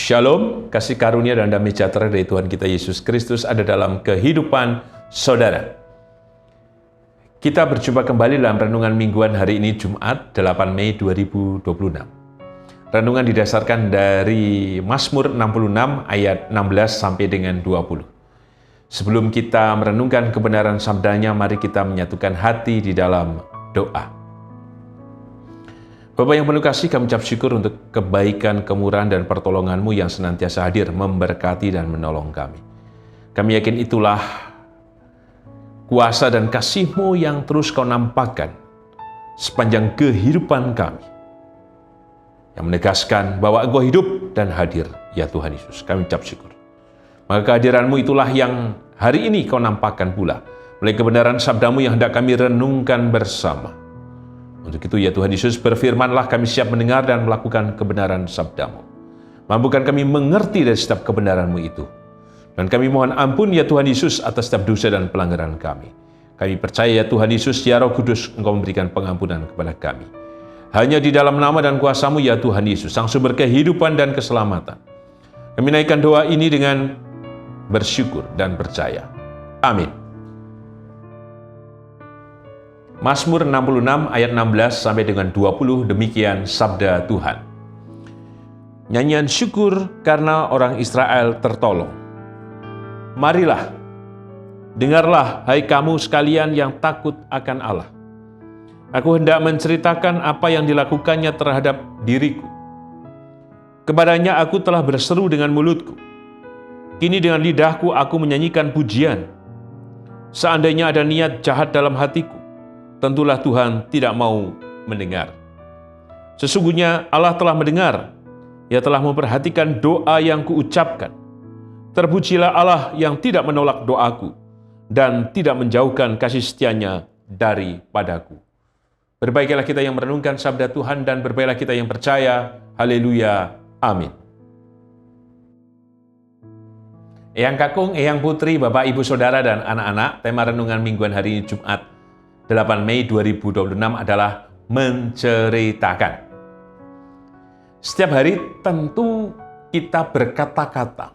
Shalom, kasih karunia dan damai sejahtera dari Tuhan kita Yesus Kristus ada dalam kehidupan saudara. Kita berjumpa kembali dalam renungan mingguan hari ini Jumat 8 Mei 2026. Renungan didasarkan dari Mazmur 66 ayat 16 sampai dengan 20. Sebelum kita merenungkan kebenaran sabdanya, mari kita menyatukan hati di dalam doa. Bapa yang penuh kasih, kami ucap syukur untuk kebaikan, kemurahan, dan pertolongan-Mu yang senantiasa hadir, memberkati dan menolong kami. Kami yakin itulah kuasa dan kasih-Mu yang terus Kau nampakkan sepanjang kehidupan kami, yang menegaskan bahwa Engkau hidup dan hadir, ya Tuhan Yesus. Kami ucap syukur. Maka kehadiran-Mu itulah yang hari ini Kau nampakkan pula melalui kebenaran sabda-Mu yang hendak kami renungkan bersama. Untuk itu ya Tuhan Yesus, berfirmanlah, kami siap mendengar dan melakukan kebenaran sabda-Mu. Mampukan kami mengerti dari setiap kebenaran-Mu itu. Dan kami mohon ampun ya Tuhan Yesus atas setiap dosa dan pelanggaran kami. Kami percaya ya Tuhan Yesus, ya Roh Kudus, Engkau memberikan pengampunan kepada kami. Hanya di dalam nama dan kuasa-Mu ya Tuhan Yesus, sang sumber kehidupan dan keselamatan. Kami naikkan doa ini dengan bersyukur dan percaya. Amin. Mazmur 66 ayat 16 sampai dengan 20, demikian sabda Tuhan. Nyanyian syukur karena orang Israel tertolong. Marilah, dengarlah hai kamu sekalian yang takut akan Allah. Aku hendak menceritakan apa yang dilakukannya terhadap diriku. Kepadanya aku telah berseru dengan mulutku. Kini dengan lidahku aku menyanyikan pujian. Seandainya ada niat jahat dalam hatiku, tentulah Tuhan tidak mau mendengar. Sesungguhnya Allah telah mendengar, Ia telah memperhatikan doa yang kuucapkan. Terpujilah Allah yang tidak menolak doaku dan tidak menjauhkan kasih setia-Nya daripadaku. Berbahagialah kita yang merenungkan sabda Tuhan dan berbahagialah kita yang percaya. Haleluya. Amin. Eyang Kakung, Eyang Putri, Bapak, Ibu, Saudara, dan anak-anak, tema renungan mingguan hari ini Jumat 8 Mei 2026 adalah menceritakan. Setiap hari tentu kita berkata-kata.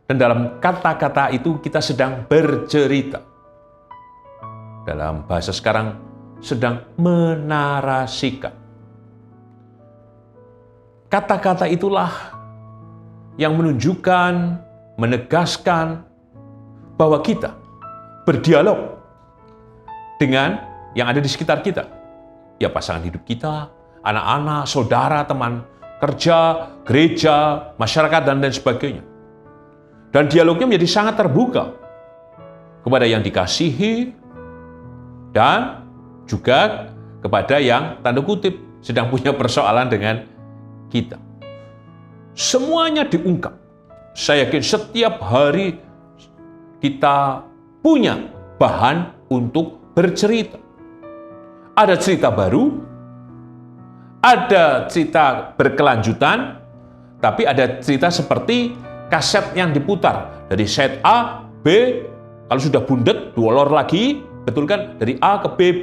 Dan dalam kata-kata itu kita sedang bercerita. Dalam bahasa sekarang sedang menarasikan. Kata-kata itulah yang menunjukkan, menegaskan bahwa kita berdialog dengan yang ada di sekitar kita. Ya, pasangan hidup kita, anak-anak, saudara, teman kerja, gereja, masyarakat, dan lain sebagainya. Dan dialognya menjadi sangat terbuka kepada yang dikasihi dan juga kepada yang tanda kutip sedang punya persoalan dengan kita. Semuanya diungkap. Saya yakin setiap hari kita punya bahan untuk bercerita. Ada cerita baru, ada cerita berkelanjutan, tapi ada cerita seperti kaset yang diputar dari set A, B, kalau sudah bundet, diolor lagi, betul kan? Dari A ke B, B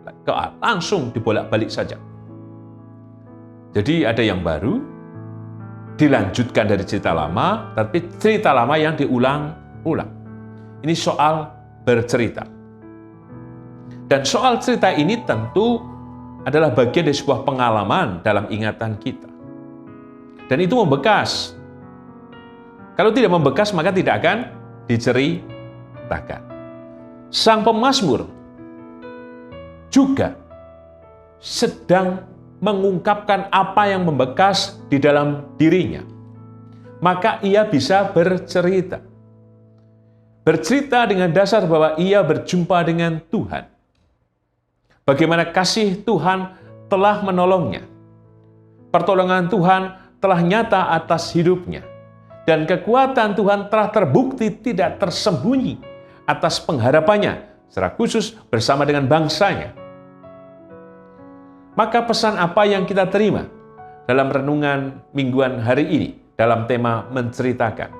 ke A, langsung dibolak-balik saja. Jadi ada yang baru, dilanjutkan dari cerita lama, tapi cerita lama yang diulang-ulang. Ini soal bercerita. Dan soal cerita ini tentu adalah bagian dari sebuah pengalaman dalam ingatan kita. Dan itu membekas. Kalau tidak membekas, maka tidak akan diceritakan. Sang pemazmur juga sedang mengungkapkan apa yang membekas di dalam dirinya. Maka ia bisa bercerita. Bercerita dengan dasar bahwa ia berjumpa dengan Tuhan. Bagaimana kasih Tuhan telah menolongnya. Pertolongan Tuhan telah nyata atas hidupnya. Dan kekuatan Tuhan telah terbukti tidak tersembunyi atas pengharapannya, secara khusus bersama dengan bangsanya. Maka pesan apa yang kita terima dalam renungan mingguan hari ini dalam tema menceritakan?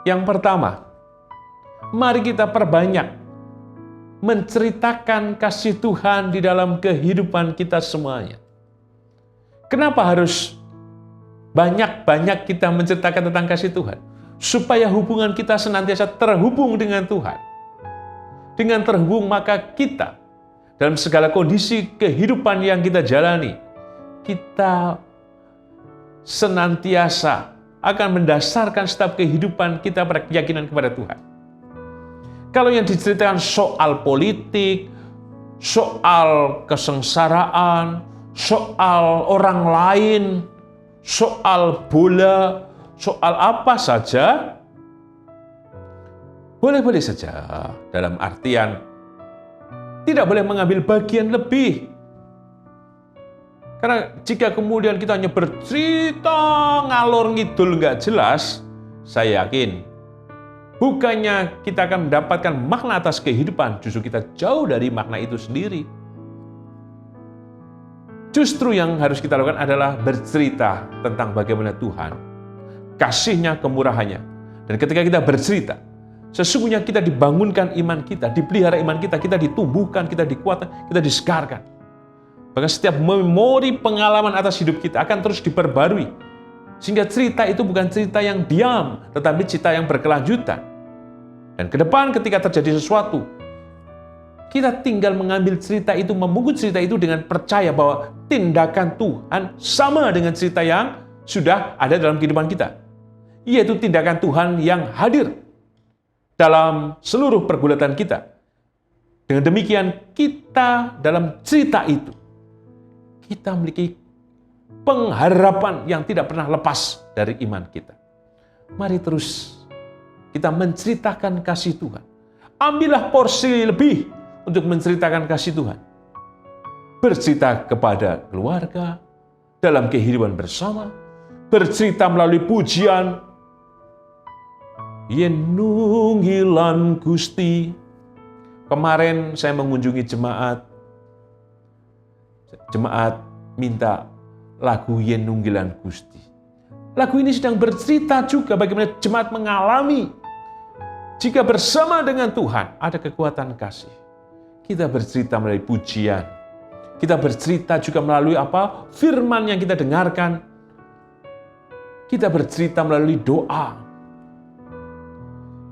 Yang pertama, mari kita perbanyak menceritakan kasih Tuhan di dalam kehidupan kita semuanya. Kenapa harus Banyak-banyak kita menceritakan tentang kasih Tuhan. Supaya hubungan kita senantiasa terhubung dengan Tuhan. Dengan terhubung maka kita, dalam segala kondisi kehidupan yang kita jalani, kita senantiasa akan mendasarkan setiap kehidupan kita pada keyakinan kepada Tuhan. Kalau yang diceritakan soal politik, soal kesengsaraan, soal orang lain, soal bola, soal apa saja, boleh-boleh saja, dalam artian tidak boleh mengambil bagian lebih. Karena jika kemudian kita hanya bercerita ngalor ngidul nggak jelas, saya yakin bukannya kita akan mendapatkan makna atas kehidupan, justru kita jauh dari makna itu sendiri. Justru yang harus kita lakukan adalah bercerita tentang bagaimana Tuhan, kasih-Nya, kemurahan-Nya. Dan ketika kita bercerita, sesungguhnya kita dibangunkan iman kita, dipelihara iman kita, kita ditumbuhkan, kita dikuatkan, kita disegarkan. Bahkan setiap memori pengalaman atas hidup kita akan terus diperbarui. Sehingga cerita itu bukan cerita yang diam, tetapi cerita yang berkelanjutan. Dan ke depan ketika terjadi sesuatu, kita tinggal mengambil cerita itu, memungut cerita itu dengan percaya bahwa tindakan Tuhan sama dengan cerita yang sudah ada dalam kehidupan kita. Yaitu tindakan Tuhan yang hadir dalam seluruh pergulatan kita. Dengan demikian kita dalam cerita itu, kita memiliki pengharapan yang tidak pernah lepas dari iman kita. Mari terus kita menceritakan kasih Tuhan. Ambillah porsi lebih untuk menceritakan kasih Tuhan. Bercerita kepada keluarga, dalam kehidupan bersama, bercerita melalui pujian, yen nunggilan Gusti. Kemarin saya mengunjungi jemaat minta lagu yen nunggilan Gusti. Lagu ini sedang bercerita juga bagaimana jemaat mengalami jika bersama dengan Tuhan ada kekuatan kasih. Kita bercerita melalui pujian. Kita bercerita juga melalui apa? Firman yang kita dengarkan. Kita bercerita melalui doa.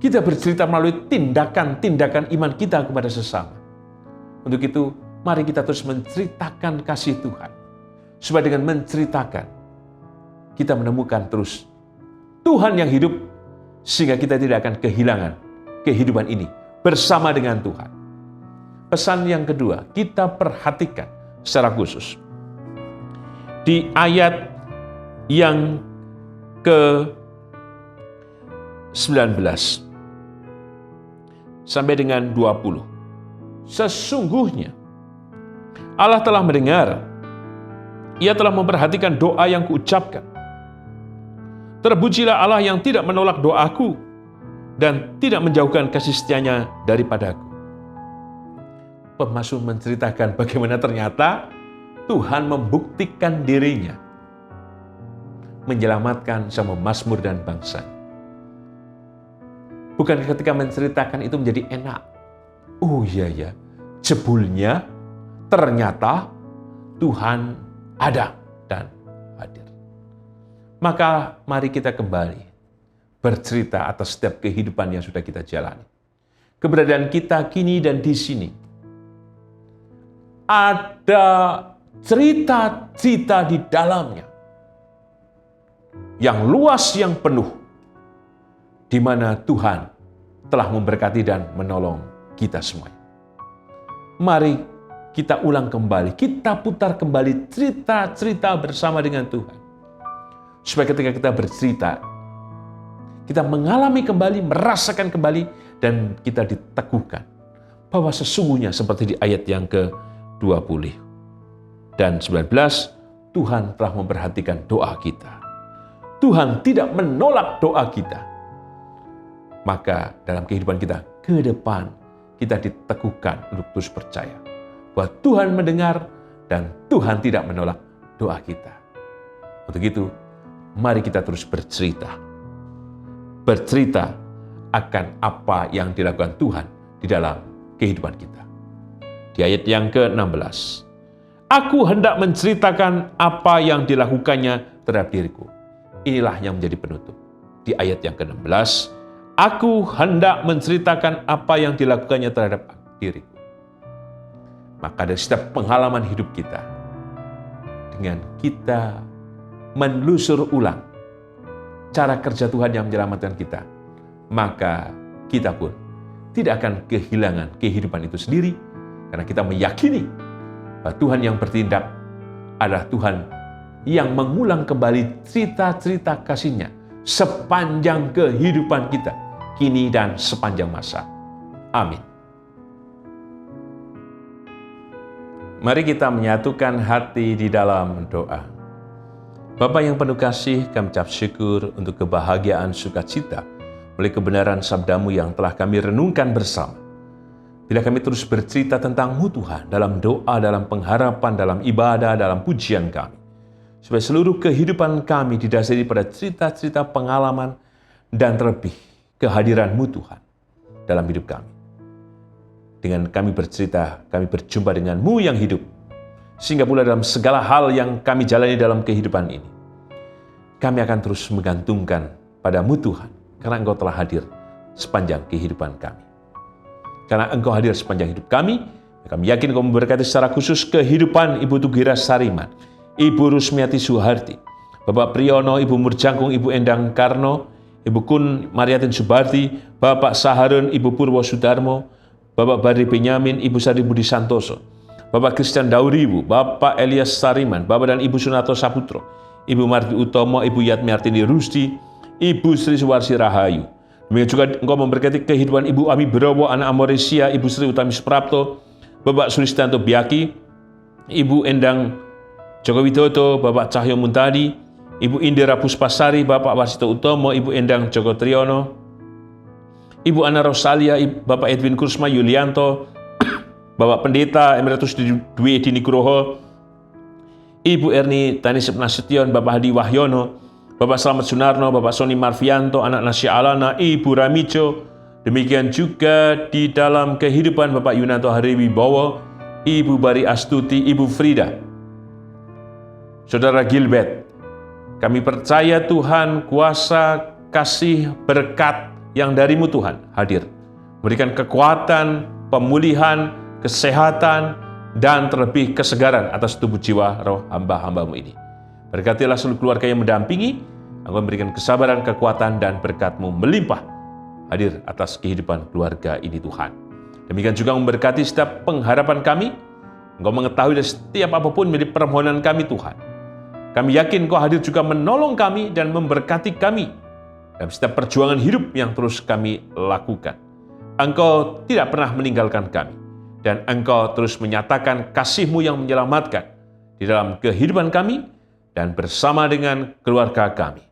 Kita bercerita melalui tindakan-tindakan iman kita kepada sesama. Untuk itu, mari kita terus menceritakan kasih Tuhan. Supaya dengan menceritakan, kita menemukan terus Tuhan yang hidup, sehingga kita tidak akan kehilangan kehidupan ini bersama dengan Tuhan. Pesan yang kedua, kita perhatikan secara khusus. Di ayat yang ke-19 sampai dengan 20. Sesungguhnya Allah telah mendengar, Ia telah memperhatikan doa yang kuucapkan. Terpujilah Allah yang tidak menolak doaku dan tidak menjauhkan kasih setia-Nya daripadaku. Pemazmur menceritakan bagaimana ternyata Tuhan membuktikan dirinya menyelamatkan sama Mazmur dan bangsa. Bukan ketika menceritakan itu menjadi enak. Oh iya ya, jebulnya ternyata Tuhan ada dan hadir. Maka mari kita kembali bercerita atas setiap kehidupan yang sudah kita jalani. Keberadaan kita kini dan di sini. Ada cerita-cerita di dalamnya yang luas, yang penuh, di mana Tuhan telah memberkati dan menolong kita semuanya. Mari kita ulang kembali, kita putar kembali cerita-cerita bersama dengan Tuhan. Supaya ketika kita bercerita, kita mengalami kembali, merasakan kembali, dan kita diteguhkan bahwa sesungguhnya seperti di ayat yang ke-20 dan 19, Tuhan telah memperhatikan doa kita. Tuhan tidak menolak doa kita. Maka dalam kehidupan kita ke depan, kita diteguhkan untuk terus percaya bahwa Tuhan mendengar dan Tuhan tidak menolak doa kita. Untuk itu, mari kita terus bercerita. Bercerita akan apa yang dilakukan Tuhan di dalam kehidupan kita. Di ayat yang ke-16, aku hendak menceritakan apa yang dilakukannya terhadap diriku. inilah yang menjadi penutup. Di ayat yang ke-16, aku hendak menceritakan apa yang dilakukannya terhadap diriku. Maka dari setiap pengalaman hidup kita, dengan kita menelusur ulang cara kerja Tuhan yang menyelamatkan kita, maka kita pun tidak akan kehilangan kehidupan itu sendiri, karena kita meyakini bahwa Tuhan yang bertindak adalah Tuhan yang mengulang kembali cerita-cerita kasih-Nya sepanjang kehidupan kita, kini dan sepanjang masa. Amin. Mari kita menyatukan hati di dalam doa. Bapa yang penuh kasih, kami ucap syukur untuk kebahagiaan sukacita oleh kebenaran sabda-Mu yang telah kami renungkan bersama. Bila kami terus bercerita tentang-Mu Tuhan, dalam doa, dalam pengharapan, dalam ibadah, dalam pujian kami, supaya seluruh kehidupan kami didasari pada cerita-cerita pengalaman dan terlebih kehadiran-Mu Tuhan dalam hidup kami. Dengan kami bercerita, kami berjumpa dengan-Mu yang hidup, sehingga pula dalam segala hal yang kami jalani dalam kehidupan ini, kami akan terus menggantungkan pada-Mu Tuhan, karena Engkau telah hadir sepanjang kehidupan kami. Karena Engkau hadir sepanjang hidup kami yakin Engkau memberkati secara khusus kehidupan Ibu Tugira Sariman, Ibu Rusmiati Suharti, Bapak Priyono, Ibu Murjangkung, Ibu Endang Karno, Ibu Kun Mariatin Subarti, Bapak Saharun, Ibu Purwo Sudarmo, Bapak Badri Benyamin, Ibu Sari Budi Santoso, Bapak Christian Dauribu, Bapak Elias Sariman, Bapak dan Ibu Sunato Saputro, Ibu Marti Utomo, Ibu Yatmiartini Rusdi, Ibu Sri Suwarsi Rahayu. Demikian juga Engkau memberkati kehidupan Ibu Ami Browo, anak Amoresia, Ibu Sri Utami Suprapto, Bapak Sulistanto Biaki, Ibu Endang Joko Widodo, Bapak Cahyo Muntadi, Ibu Indira Puspasari, Bapak Warsito Utomo, Ibu Endang Joko Triyono, Ibu Ana Rosalia, Bapak Edwin Kursma Yulianto, Bapak Pendeta Emeritus Dwi Edi Nugroho, Ibu Erni Tanisip Nasution, Bapak Hadi Wahyono, Bapak Slamet Sunarno, Bapak Soni Marvianto, anak Nasya Alana, Ibu Ramijo. Demikian juga di dalam kehidupan Bapak Yunanto Hariwibowo, Ibu Bari Astuti, Ibu Frida, Saudara Gilbert. Kami percaya Tuhan, kuasa, kasih, berkat yang dari-Mu Tuhan hadir, memberikan kekuatan, pemulihan, kesehatan, dan terlebih kesegaran atas tubuh jiwa roh hamba-hamba-Mu ini. Berkatilah seluruh keluarga yang mendampingi, Engkau memberikan kesabaran, kekuatan, dan berkat-Mu melimpah hadir atas kehidupan keluarga ini Tuhan. Demikian juga memberkati setiap pengharapan kami, Engkau mengetahui dari setiap apapun menjadi permohonan kami Tuhan. Kami yakin Engkau hadir juga menolong kami dan memberkati kami dalam setiap perjuangan hidup yang terus kami lakukan. Engkau tidak pernah meninggalkan kami, dan Engkau terus menyatakan kasih-Mu yang menyelamatkan di dalam kehidupan kami dan bersama dengan keluarga kami.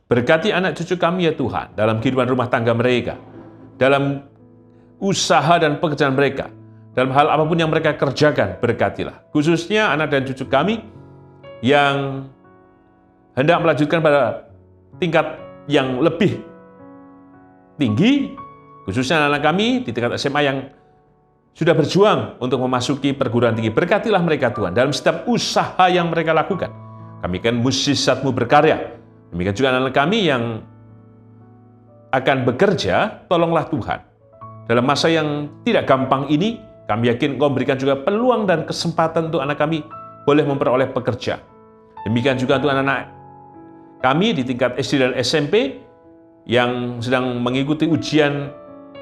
Berkati anak cucu kami ya Tuhan, dalam kehidupan rumah tangga mereka, dalam usaha dan pekerjaan mereka, dalam hal apapun yang mereka kerjakan, berkatilah. Khususnya anak dan cucu kami yang hendak melanjutkan pada tingkat yang lebih tinggi, khususnya anak kami di tingkat SMA yang sudah berjuang untuk memasuki perguruan tinggi. Berkatilah mereka Tuhan, dalam setiap usaha yang mereka lakukan. Kami kan mukjizat-Mu berkarya. Demikian juga anak kami yang akan bekerja, tolonglah Tuhan. Dalam masa yang tidak gampang ini, kami yakin Engkau memberikan juga peluang dan kesempatan untuk anak kami boleh memperoleh pekerjaan. Demikian juga untuk anak-anak kami di tingkat SD dan SMP yang sedang mengikuti ujian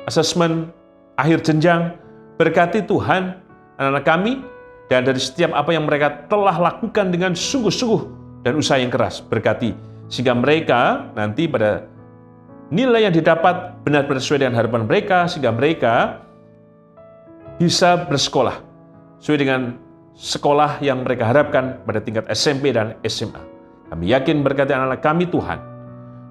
asesmen akhir jenjang. Berkati Tuhan anak-anak kami, dan dari setiap apa yang mereka telah lakukan dengan sungguh-sungguh dan usaha yang keras. Berkati, sehingga mereka nanti pada nilai yang didapat benar-benar sesuai dengan harapan mereka, sehingga mereka bisa bersekolah sesuai dengan sekolah yang mereka harapkan pada tingkat SMP dan SMA. Kami yakin berkati anak-anak kami Tuhan.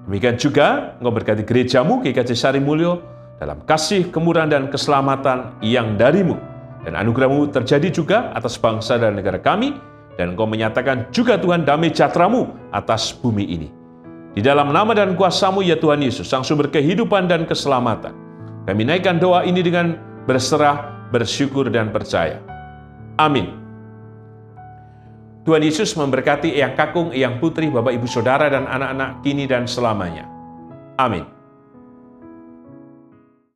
Demikian juga Engkau berkati gereja-Mu GKJ Sarimulyo dalam kasih, kemurahan, dan keselamatan yang dari-Mu. Dan anugerah-Mu terjadi juga atas bangsa dan negara kami, dan Engkau menyatakan juga Tuhan damai sejahtera-Mu atas bumi ini. Di dalam nama dan kuasa-Mu ya Tuhan Yesus, Sang Sumber kehidupan dan keselamatan, kami naikkan doa ini dengan berserah, bersyukur, dan percaya. Amin. Tuhan Yesus memberkati Eyang Kakung, Eyang Putri, Bapak Ibu Saudara, dan anak-anak kini dan selamanya. Amin.